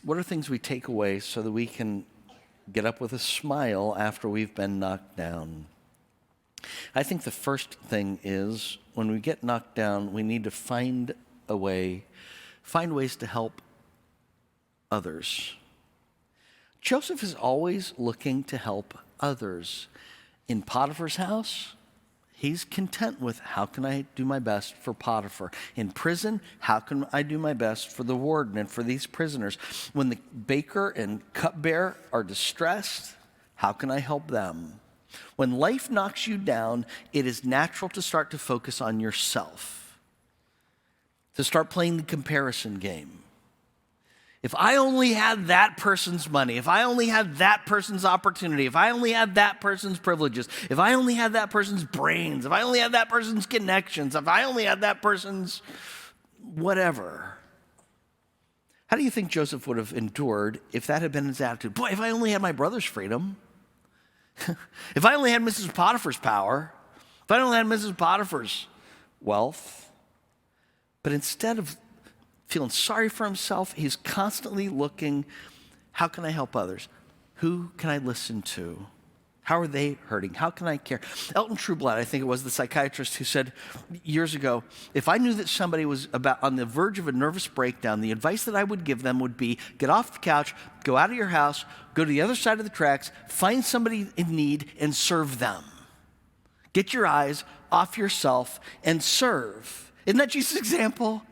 what are things we take away so that we can get up with a smile after we've been knocked down? I think the first thing is when we get knocked down, we need to find ways to help others. Joseph is always looking to help others. In Potiphar's house, he's content with how can I do my best for Potiphar. In prison, how can I do my best for the warden and for these prisoners? When the baker and cupbearer are distressed, how can I help them? When life knocks you down, it is natural to start to focus on yourself, to start playing the comparison game. If I only had that person's money, if I only had that person's opportunity, if I only had that person's privileges, if I only had that person's brains, if I only had that person's connections, if I only had that person's whatever. How do you think Joseph would have endured if that had been his attitude? Boy, if I only had my brother's freedom. If I only had Mrs. Potiphar's power. If I only had Mrs. Potiphar's wealth. But instead of feeling sorry for himself, he's constantly looking, how can I help others? Who can I listen to? How are they hurting? How can I care? Elton Trueblood, I think it was the psychiatrist who said years ago, if I knew that somebody was about on the verge of a nervous breakdown, the advice that I would give them would be, get off the couch, go out of your house, go to the other side of the tracks, find somebody in need and serve them. Get your eyes off yourself and serve. Isn't that Jesus' example?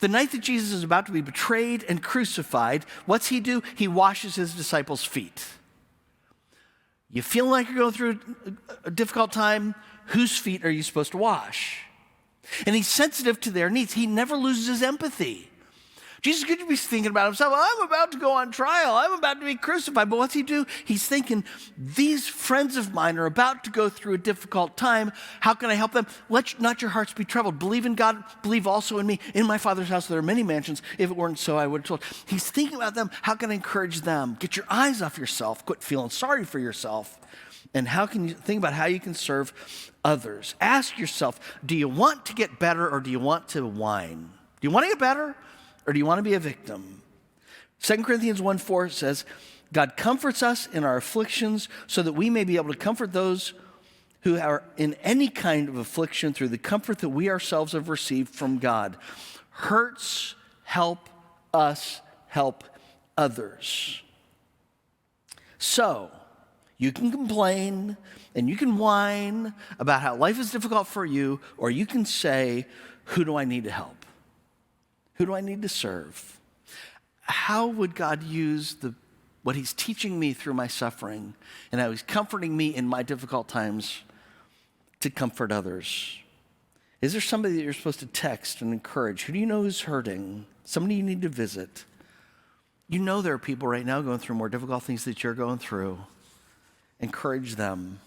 The night that Jesus is about to be betrayed and crucified, what's he do? He washes his disciples' feet. You feel like you're going through a difficult time, whose feet are you supposed to wash? And he's sensitive to their needs. He never loses his empathy. Jesus could be thinking about himself, I'm about to go on trial. I'm about to be crucified. But what's he do? He's thinking, these friends of mine are about to go through a difficult time. How can I help them? Let not your hearts be troubled. Believe in God. Believe also in me. In my Father's house there are many mansions. If it weren't so, I would have told. He's thinking about them. How can I encourage them? Get your eyes off yourself. Quit feeling sorry for yourself. And how can you think about how you can serve others? Ask yourself, do you want to get better or do you want to whine? Do you want to get better? Or do you want to be a victim? 2 Corinthians 1:4 says, God comforts us in our afflictions so that we may be able to comfort those who are in any kind of affliction through the comfort that we ourselves have received from God. Hurts help us help others. So, you can complain and you can whine about how life is difficult for you, or you can say, who do I need to help? Who do I need to serve? How would God use what he's teaching me through my suffering and how he's comforting me in my difficult times to comfort others? Is there somebody that you're supposed to text and encourage? Who do you know who's hurting? Somebody you need to visit? You know there are people right now going through more difficult things that you're going through. Encourage them.